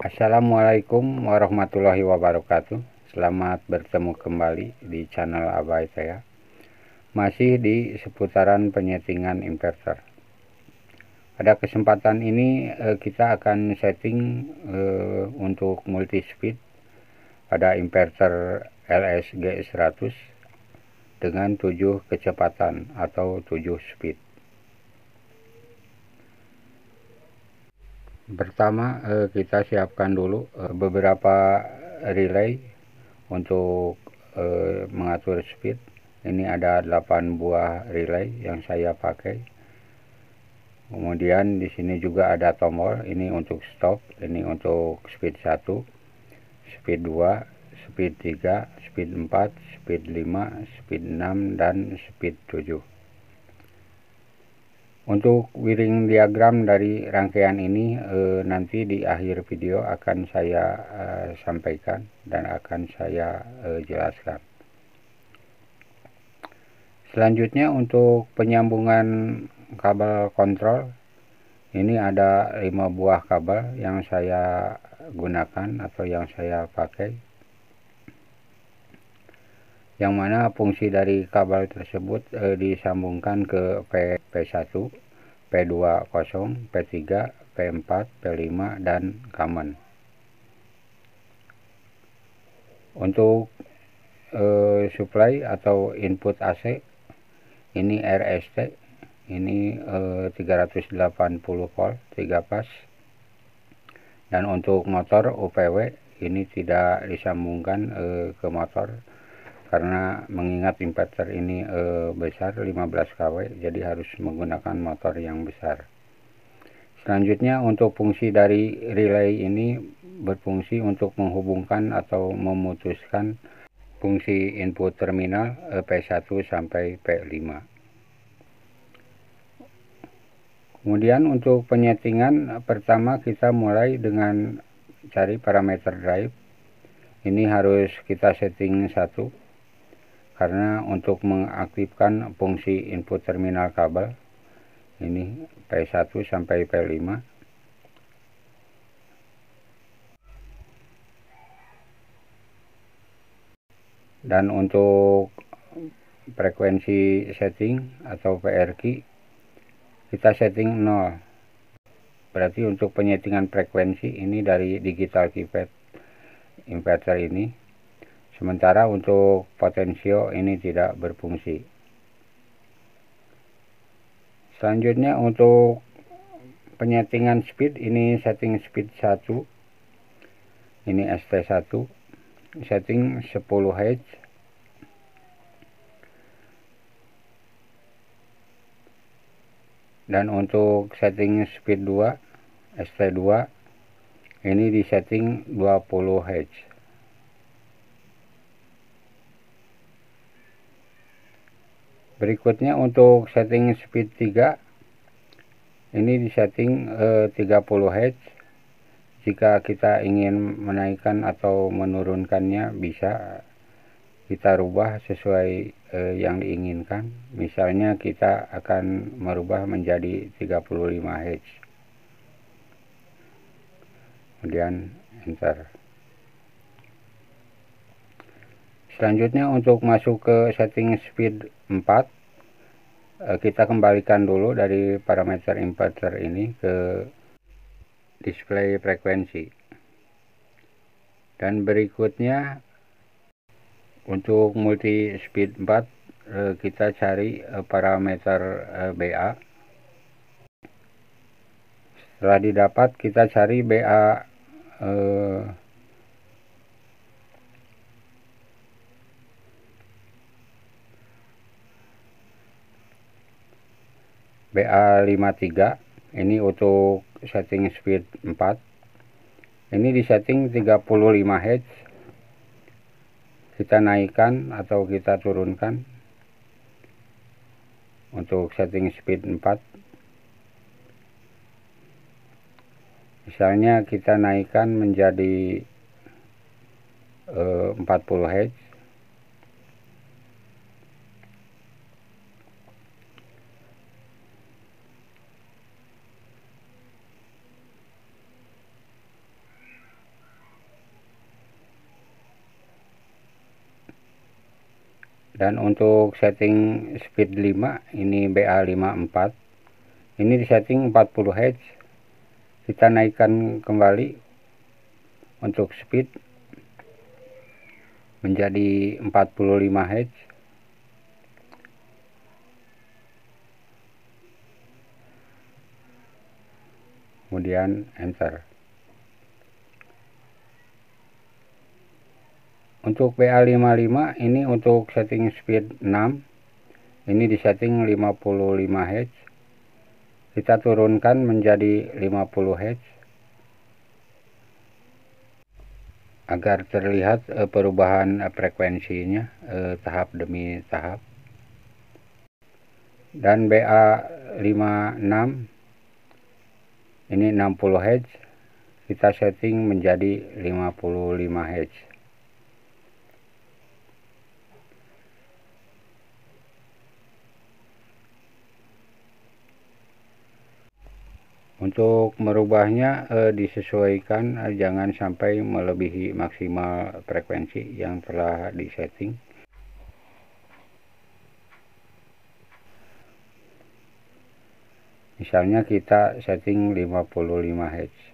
Assalamualaikum warahmatullahi wabarakatuh. Selamat bertemu kembali di channel Abai saya. Masih di seputaran penyetingan inverter. Pada kesempatan ini kita akan setting untuk multi speed pada inverter LSG 100 dengan 7 kecepatan atau 7 speed. Pertama kita siapkan dulu beberapa relay untuk mengatur speed. Ini ada 8 buah relay yang saya pakai. Kemudian di sini juga ada tombol, ini untuk stop, ini untuk speed 1, speed 2, speed 3, speed 4, speed 5, speed 6 dan speed 7. Untuk wiring diagram dari rangkaian ini nanti di akhir video akan saya sampaikan dan akan saya jelaskan. Selanjutnya untuk penyambungan kabel kontrol, ini ada 5 buah kabel yang saya gunakan atau yang saya pakai, yang mana fungsi dari kabel tersebut disambungkan ke P1, P20, P3, P4, P5 dan common. Untuk supply atau input AC, ini RST, ini 380 volt 3 pas, dan untuk motor UPW ini tidak disambungkan ke motor karena mengingat inverter ini besar 15 kW, jadi harus menggunakan motor yang besar. Selanjutnya untuk fungsi dari relay ini berfungsi untuk menghubungkan atau memutuskan fungsi input terminal P1 sampai P5. Kemudian untuk penyetingan, pertama kita mulai dengan cari parameter drive. Ini harus kita setting 1 karena untuk mengaktifkan fungsi input terminal kabel ini P1 sampai P5. Dan untuk frekuensi setting atau PRQ kita setting 0. Berarti untuk penyetingan frekuensi ini dari digital keypad inverter ini. Sementara untuk potensio ini tidak berfungsi. Selanjutnya untuk penyetingan speed, ini setting speed 1. Ini ST1. Setting 10 Hz. Dan untuk setting speed 2, ST2, ini di setting 20 Hz. Berikutnya untuk setting speed 3, ini di setting 30 Hz. Jika kita ingin menaikkan atau menurunkannya bisa kita rubah sesuai yang diinginkan. Misalnya kita akan merubah menjadi 35 Hz. Kemudian enter. Selanjutnya untuk masuk ke setting speed 4, kita kembalikan dulu dari parameter inverter ini ke display frekuensi. Dan berikutnya untuk multi speed 4 kita cari parameter BA. Setelah didapat kita cari BA BA53. Ini untuk setting speed 4. Ini di setting 35 Hz. Kita naikkan atau kita turunkan untuk setting speed 4. Misalnya kita naikkan menjadi 40 Hz. Dan untuk setting speed 5 ini BA54, ini di setting 40 Hz. Kita naikkan kembali untuk speed menjadi 45 Hz. Kemudian enter. Untuk BA55 ini untuk setting speed 6, ini di setting 55 Hz. Kita turunkan menjadi 50 Hz agar terlihat perubahan frekuensinya tahap demi tahap. Dan BA56 ini 60 Hz, kita setting menjadi 55 Hz. Untuk merubahnya disesuaikan, jangan sampai melebihi maksimal frekuensi yang telah disetting. Misalnya kita setting 55 Hz.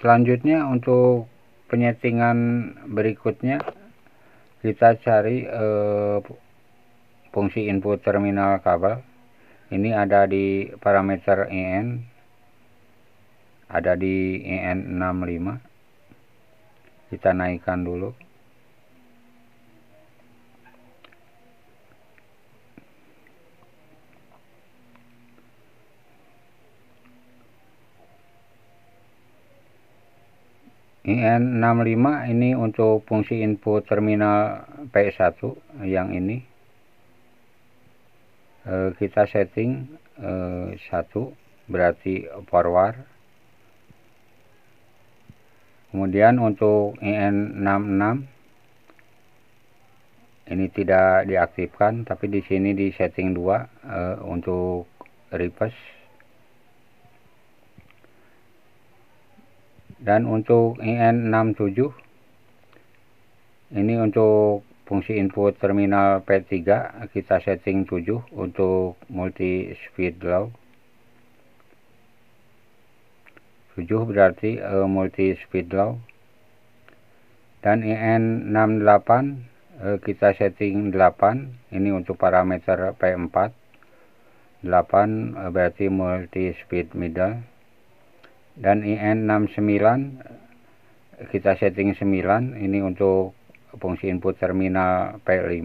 Selanjutnya untuk penyetingan berikutnya, kita cari fungsi input terminal kabel. Ini ada di parameter IN, ada di IN65. Kita naikkan dulu. IN65 ini untuk fungsi input terminal P1 yang ini. Kita setting 1 berarti forward. Kemudian untuk IN66 ini tidak diaktifkan, tapi di sini di setting 2 untuk reverse. Dan untuk IN67 ini untuk fungsi input terminal P3, kita setting 7 untuk multi speed low. 7 berarti multi speed low. Dan IN68 kita setting 8, ini untuk parameter P4. 8 berarti multi speed middle. Dan IN69 kita setting 9, ini untuk fungsi input terminal P5.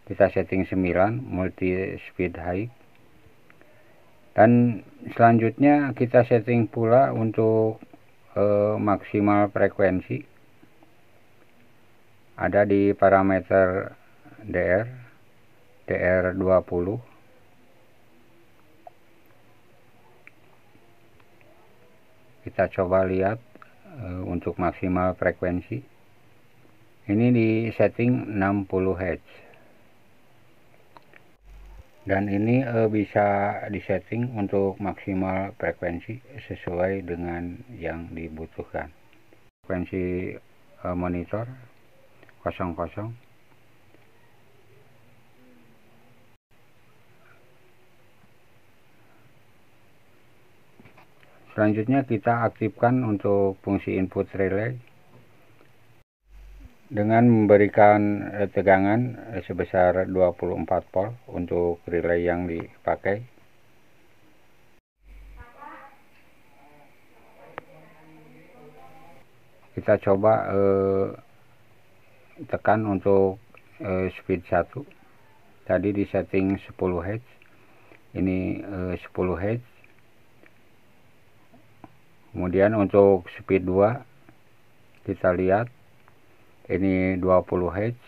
Kita setting 9 multi speed high. Dan selanjutnya kita setting pula untuk maksimal frekuensi. Ada di parameter DR20. Kita coba lihat untuk maksimal frekuensi. Ini di setting 60 Hz. Dan ini bisa disetting untuk maksimal frekuensi sesuai dengan yang dibutuhkan. Frekuensi monitor 00. Selanjutnya kita aktifkan untuk fungsi input relay dengan memberikan tegangan sebesar 24 volt untuk relay yang dipakai. Kita coba tekan untuk speed 1. Tadi di setting 10 Hz. Ini 10 Hz. Kemudian untuk speed 2 kita lihat ini 20 Hz.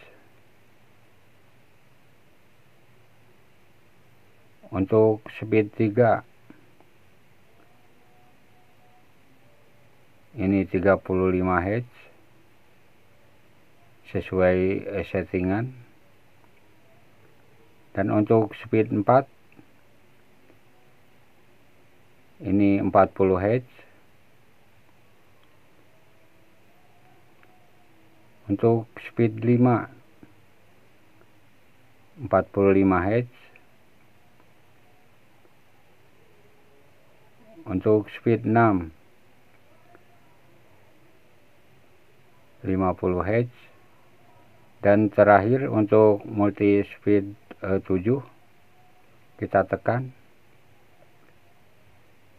Untuk speed 3 ini 35 Hz sesuai settingan. Dan untuk speed 4 ini 40 Hz. Untuk speed 5 45 Hz. Untuk speed 6 50 Hz. Dan terakhir untuk multi speed 7 kita tekan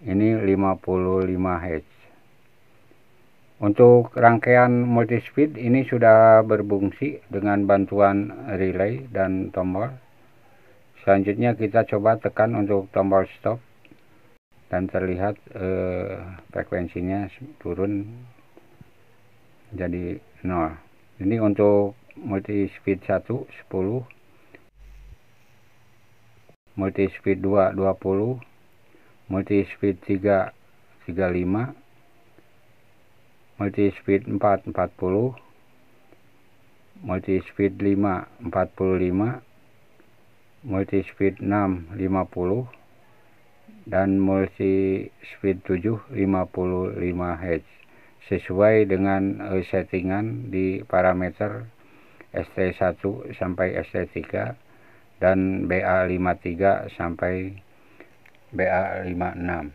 ini 55 Hz. Untuk rangkaian multi speed ini sudah berfungsi dengan bantuan relay dan tombol. Selanjutnya kita coba tekan untuk tombol stop dan terlihat frekuensinya turun jadi 0. Ini untuk multi speed 1 10, multi speed 2 20, multi speed 3 35, multi speed 4 40, multi speed 5 45, multi speed 6 50, dan multi speed 7 55 Hz sesuai dengan settingan di parameter ST1 sampai ST3 dan BA53 sampai BA56.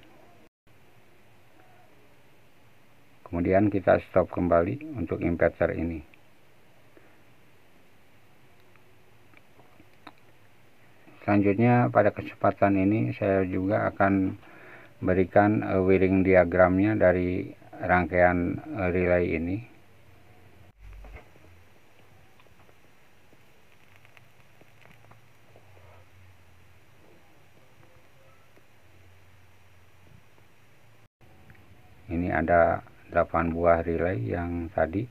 Kemudian kita stop kembali untuk inverter ini. Selanjutnya pada kesempatan ini saya juga akan berikan wiring diagramnya dari rangkaian relay ini. Ini ada 8 buah relay yang tadi.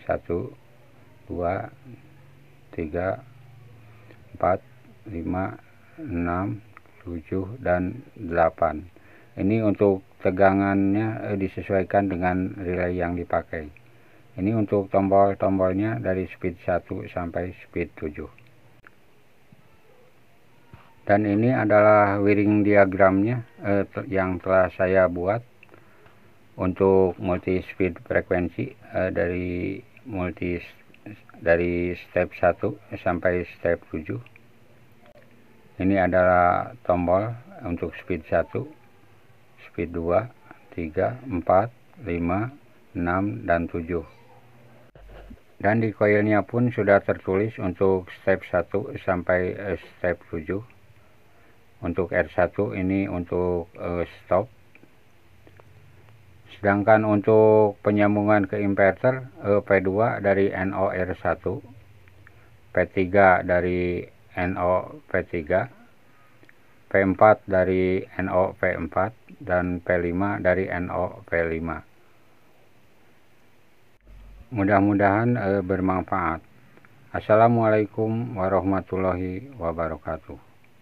1 2 3 4 5 6 7 dan 8. Ini untuk tegangannya disesuaikan dengan relay yang dipakai. Ini untuk tombol-tombolnya dari speed 1 sampai speed 7. Dan ini adalah wiring diagramnya yang telah saya buat untuk multi speed frekuensi dari step 1 sampai step 7. Ini adalah tombol untuk speed 1, speed 2, 3, 4, 5, 6, dan 7. Dan di koilnya pun sudah tertulis untuk step 1 sampai step 7. Untuk R1 ini untuk stop. Sedangkan untuk penyambungan ke inverter, P2 dari NO R1, P3 dari NO P3, P4 dari NO P4, dan P5 dari NO P5. Mudah-mudahan bermanfaat. Assalamualaikum warahmatullahi wabarakatuh.